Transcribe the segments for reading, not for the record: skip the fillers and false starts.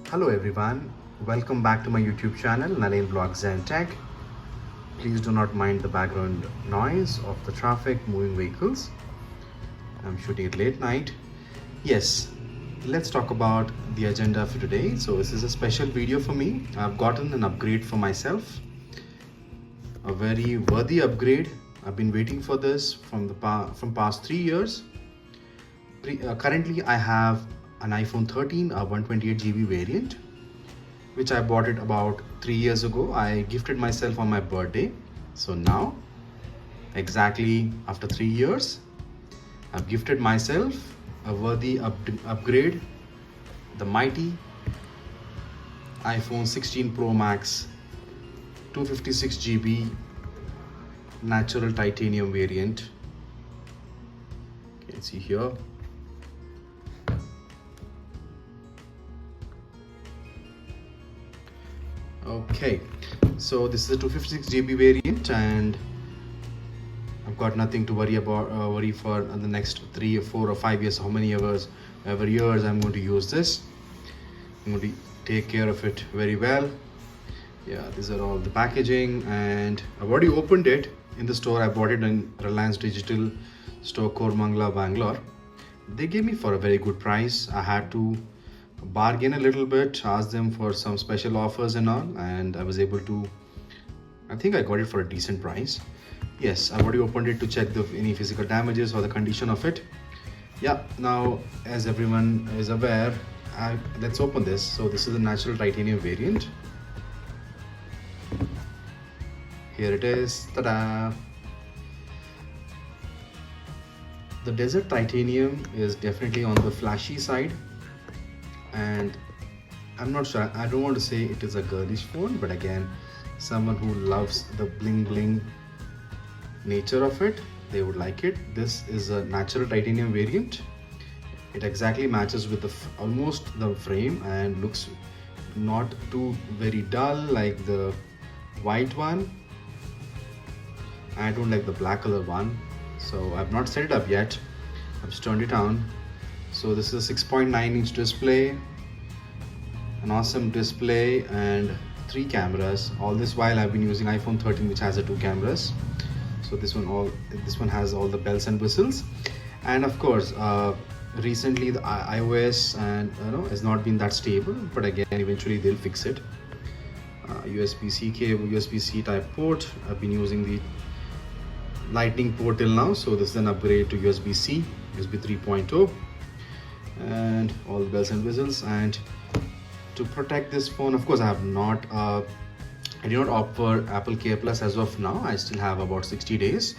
Hello everyone, welcome back to my YouTube channel Nalin Vlogs and Tech. Please do not mind the background noise of the traffic, moving vehicles. I'm shooting it late night. Yes, let's talk about the agenda for today. So this is a special video for me. I've gotten an upgrade for myself, a very worthy upgrade. I've been waiting for this from past 3 years. Currently I have an iPhone 13, a 128 GB variant, which I bought it about 3 years ago. I gifted myself on my birthday. So now, exactly after 3 years, I've gifted myself a worthy upgrade, the mighty iPhone 16 Pro Max 256 GB natural titanium variant. You can see here. Okay, so this is a 256 GB variant, and I've got nothing to worry for the next 3 or 4 or 5 years. How many years I'm going to use this. I'm going to take care of it very well. Yeah, these are all the packaging, and I've already opened it in the store. I bought it in Reliance Digital store, Kormangla, Bangalore. They gave me for a very good price. I had to bargain a little bit, ask them for some special offers and all, and I was able to, I think I got it for a decent price. Yes, I've already opened it to check any physical damages or the condition of it. Yeah, now as everyone is aware, let's open this. So this is the natural titanium variant. Here it is. Ta-da! The desert titanium is definitely on the flashy side, and I'm not sure, I don't want to say it is a girlish phone, but again, someone who loves the bling bling nature of it, they would like it. This is a natural titanium variant. It exactly matches with almost the frame and looks not too very dull like the white one. I don't like the black color one, so I've not set it up yet. I've just turned it on. So this is a 6.9-inch display, an awesome display, and 3 cameras. All this while I've been using iPhone 13, which has 2 cameras. So this one has all the bells and whistles. And of course, recently the iOS and has not been that stable, but again, eventually they'll fix it. USB-C cable, USB-C type port. I've been using the Lightning port till now, so this is an upgrade to USB-C, USB 3.0, and all the bells and whistles. And to protect this phone, of course, I did not opt for Apple Care Plus as of now. I still have about 60 days.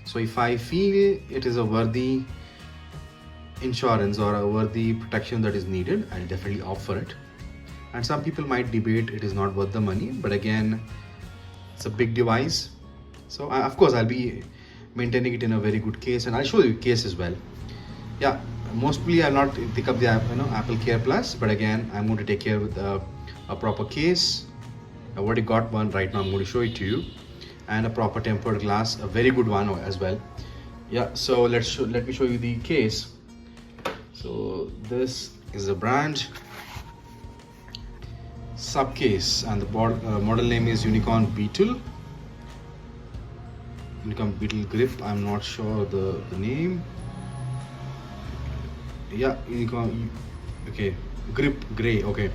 So if I feel it is a worthy insurance or a worthy protection that is needed, I'll definitely opt for it. And some people might debate it is not worth the money, but again, it's a big device. So of course I'll be maintaining it in a very good case, and I'll show you case as well. Yeah, mostly I'll not pick up the Apple Care Plus, but again, I'm going to take care with a proper case. I've already got one right now. I'm going to show it to you, and a proper tempered glass, a very good one as well. Yeah, so let me show you the case. So this is the brand sub case, and the model name is Unicorn Beetle Grip. I'm not sure the name. Yeah, Unicorn. Okay, Grip Gray. Okay,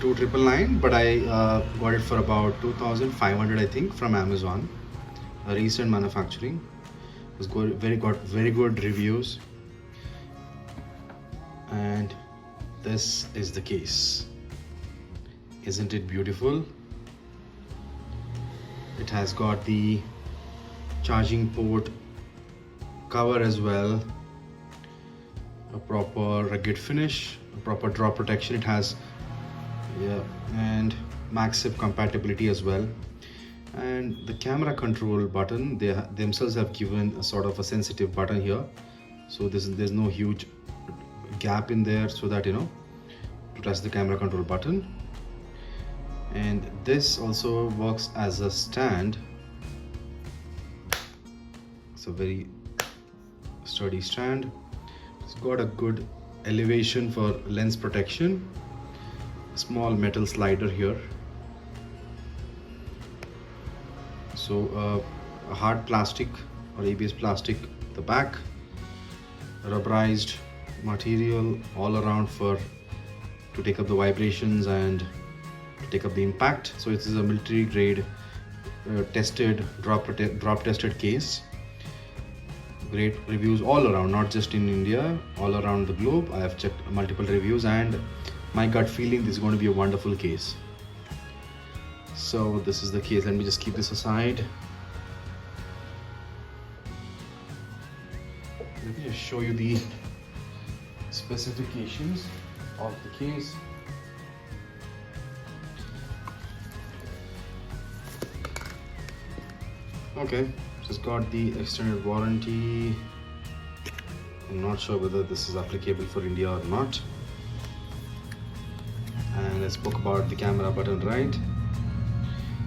2,999, but I got it for about 2,500, I think, from Amazon. A recent manufacturing. It was got very good reviews. And this is the case. Isn't it beautiful? It has got the charging port cover as well, a proper rugged finish, a proper drop protection. It has, yeah, and MagSafe compatibility as well. And the camera control button, they themselves have given a sort of a sensitive button here, so there's no huge gap in there, so that to press the camera control button. And this also works as a stand. It's a very sturdy stand. It's got a good elevation for lens protection. small metal slider here. So a hard plastic or ABS plastic at the back, rubberized material all around for to take up the vibrations and to take up the impact. So it is a military grade tested drop tested case. Great reviews all around, not just in India, all around the globe. I have checked multiple reviews and my gut feeling this is going to be a wonderful case. So this is the case. Let me just keep this aside. Let me just show you the specifications of the case. Okay, just got the extended warranty. I'm not sure whether this is applicable for India or not. And I spoke about the camera button, right?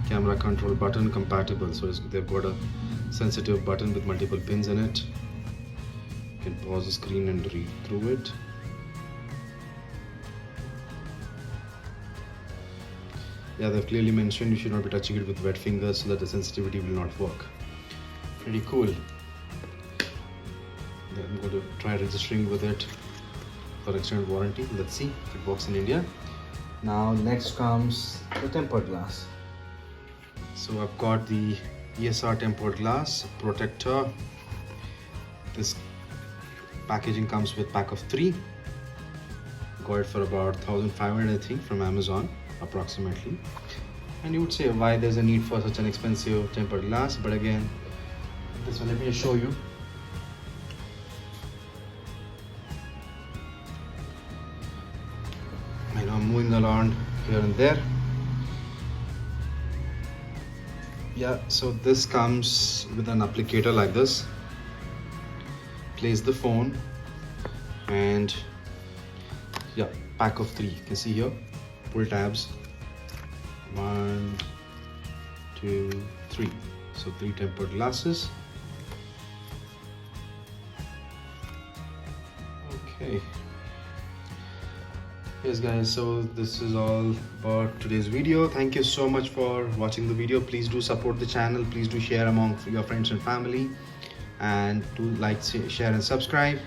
Camera control button compatible, so they've got a sensitive button with multiple pins in it. You can pause the screen and read through it. Yeah, they've clearly mentioned you should not be touching it with wet fingers so that the sensitivity will not work. Pretty cool. I'm going to try registering with it for extended warranty. Let's see if it works in India. Now next comes the tempered glass. So I've got the ESR tempered glass protector. This packaging comes with pack of 3. Got it for about 1,500 I think from Amazon approximately. And you would say why there's a need for such an expensive tempered glass, but again, this one let me show you. I know I'm moving around here and there. Yeah, so this comes with an applicator like this. Place the phone and yeah, pack of 3. You can see here, pull tabs. 1, 2, 3. So 3 tempered glasses. Okay. Yes guys, so this is all about today's video. Thank you so much for watching the video. Please do support the channel. Please do share among your friends and family, and do like, share and subscribe,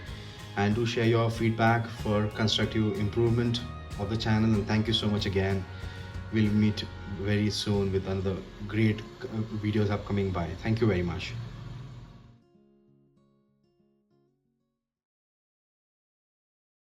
and do share your feedback for constructive improvement of the channel. And thank you so much again. We'll meet very soon with another great videos upcoming by. Thank you very much.